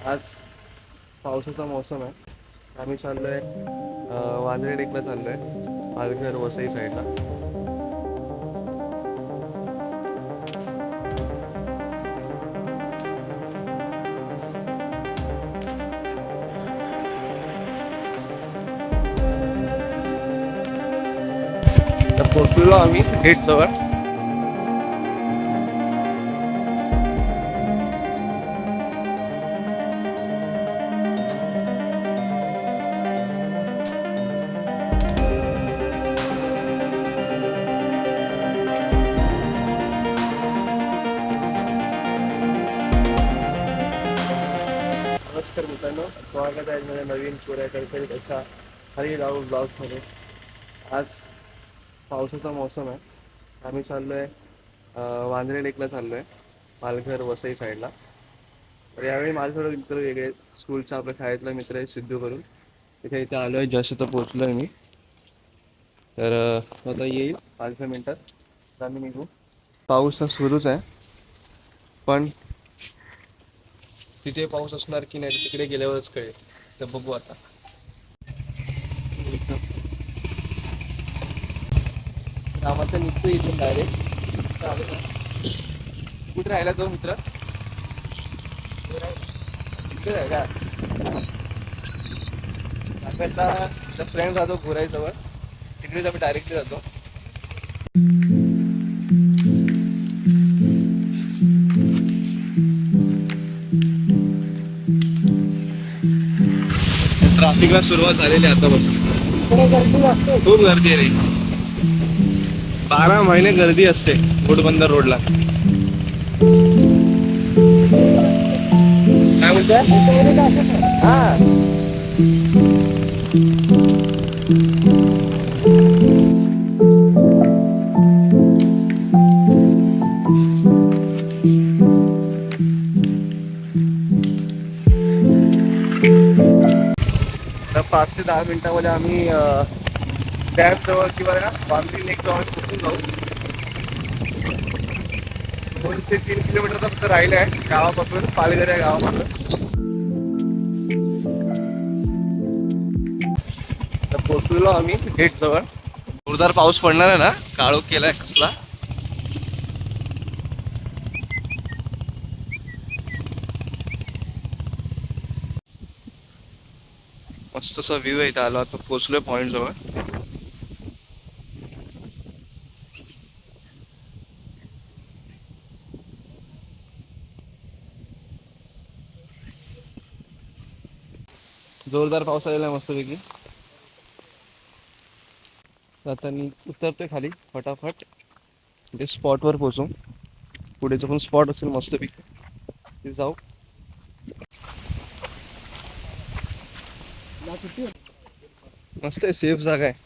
आज पावसाचा मौसम आहे. आम्ही चाललोय वांद्रे टेकला चाललोय, पालघर वसई साईडला. तर पोहोचलेलो आम्ही गेट जवळ. नमस्कार मित्रांनो, स्वागत आहे माझ्या नवीन पुऱ्या कधीतरी अशा हरी राहू ब्लॉग्समध्ये. आज पावसाचा मौसम आहे. आम्ही चाललोय वांद्रे टेकला चाललोय, पालघर वसई साईडला. तर यावेळी माझ्यासोबत मित्र वेगळे स्कूलचा आपल्या शाळेतला मित्र आहे सिद्धू करून. इथे आलो आहे, जस्ट तर पोचलो आहे मी. तर आता येईल 5-6 मिनटात, तर आम्ही निघू. पाऊस तर सुरूच आहे, पण तिथे पाऊस असणार की नाही तिकडे गेल्यावरच कळेल. तर बघू आता. आम्हाला निघतो इथून डायरेक्ट. कुठे राहिला तो मित्र? कुठे राहिला? आपल्याला फ्रेंड जातो घोराईजवळ, तिकडेच आम्ही डायरेक्टली जातो. ट्रॅफिकला सुरुवात झालेली आता बघ. खूप गर्दी आहे रे. 12 महिने गर्दी असते घोडबंदर रोडला. काय बोलतोय? हा, 5 ते 10 मिनिटामध्ये आम्ही डॅम जवळ किंवा वांद्री लेक जवळ पोहोचून जाऊ. 2 ते 3 किलोमीटर फक्त राहिलं आहे गावापासून, पालघर या गावापासून. तर पोचलेलो आम्ही गेट जवळ. जोरदार पाऊस पडणार आहे ना, काळोख केलाय कसला. मस्त असा व्ह्यू आहे. इथं आलो आता, पोचलोय पॉइंट जवळ. जोरदार पाऊस आलेला आहे मस्तपैकी. आता मी उतरतोय खाली फटाफट, म्हणजे स्पॉटवर पोचू. पुढे जो पण स्पॉट असेल मस्तपैकी ते जाऊ. मस्त आहे, सेफ जागा आहे.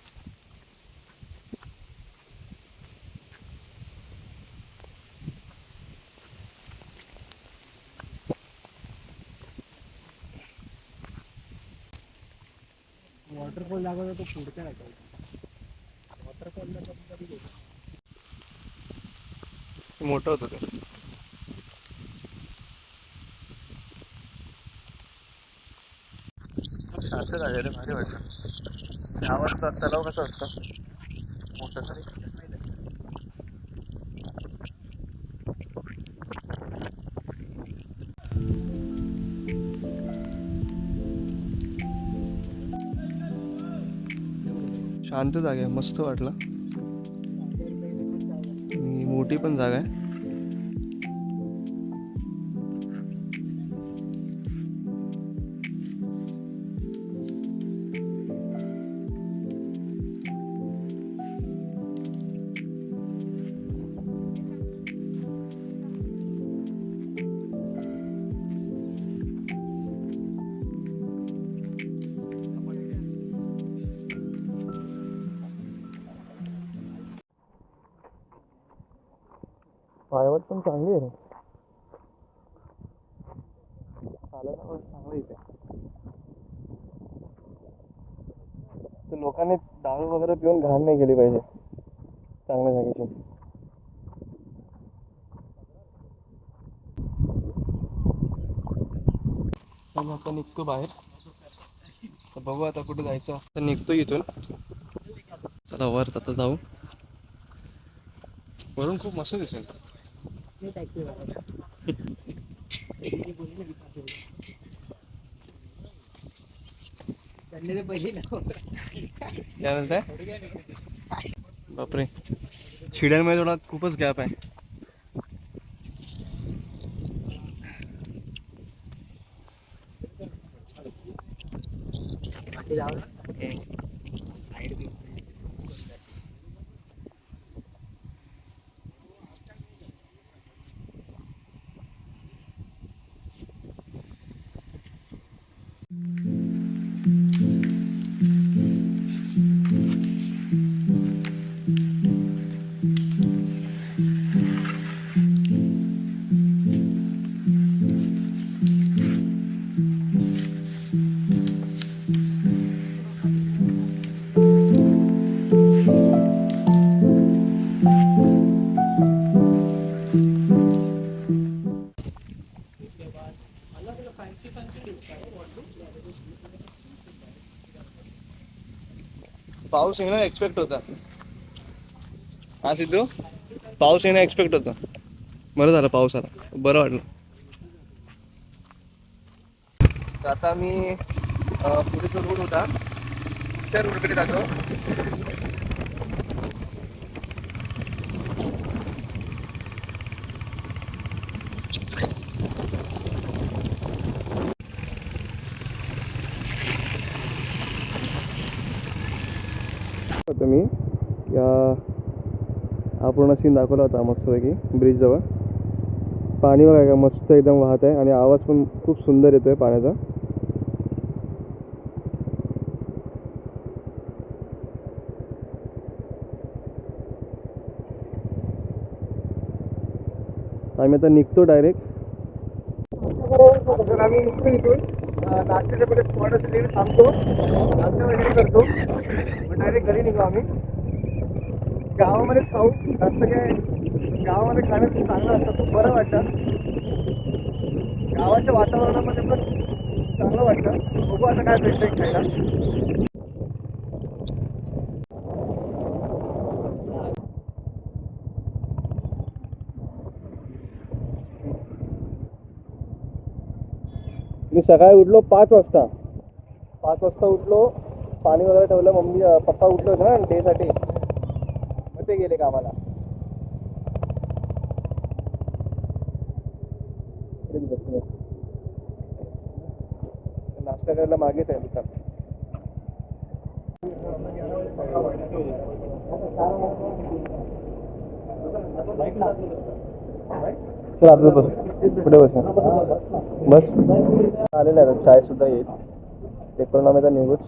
वॉटरफॉल दाखवतो तो पुढच्या वॉटरफॉल मोठं होतं ते. शांत झाले रे, भारी वाटतं. गावात तलाव कसं असतं मोठं तरी. शांत जागा आहे, मस्त वाटलं. मोठी पण जागा आहे. पायवाट पण चांगली आहे रे, चालायला पण चांगलं इथे. तर लोकांनी दारू वगैरे पिऊन घाण नाही केली पाहिजे चांगल्या जागेची. आणि आता निघतो बाहेर. तर बघू आता कुठे जायचं. तर निघतो इथून. चला वर आता जाऊ. वरून खूप मस्त दिसेल. काय म्हणताय? बापरे, शिड्यांमध्ये थोडा खूपच गॅप आहे. पाऊस येणं एक्सपेक्ट होता. हा सिद्धू, पाऊस येणं एक्सपेक्ट होतं. बरं झालं पाऊस आला, बरं वाटलं. आता मी पुढे जो रोड होता त्या रोडकडे जातो. मी हा पूर्ण सीन दाखवला होता मस्तपैकी ब्रिजजवळ. पाणी बघा का मस्त एकदम वाहत आहे आणि आवाज पण खूप सुंदर येतोय पाण्याचा. आम्ही आता निघतो डायरेक्ट. आम्ही निघतो इथून. नाश्त्याच्या पुढे स्पॉट असेल थांबतो, नाश्ता वगैरे करतो, मग डायरेक्ट घरी निघू आम्ही. गावामध्येच खाऊ. जास्त काय गावामध्ये खाणं खूप चांगलं असतं, खूप बरं वाटतं. गावाच्या वातावरणामध्ये पण चांगलं वाटतं. बघू आता काय भेटतं खायला. मी सकाळी उठलो 5 वाजता. 5 वाजता उठलो, पाणी वगैरे ठेवलं. मम्मी पप्पा उठले होते ना डेसाठी, मग ते गेले कामाला. नाश्ता करायला मागेच आहे दुकान. चल आपलं बस पुढे बस बस आलेलं आहे. चाय सुद्धा येईल. ते करून आम्ही आता निघूच.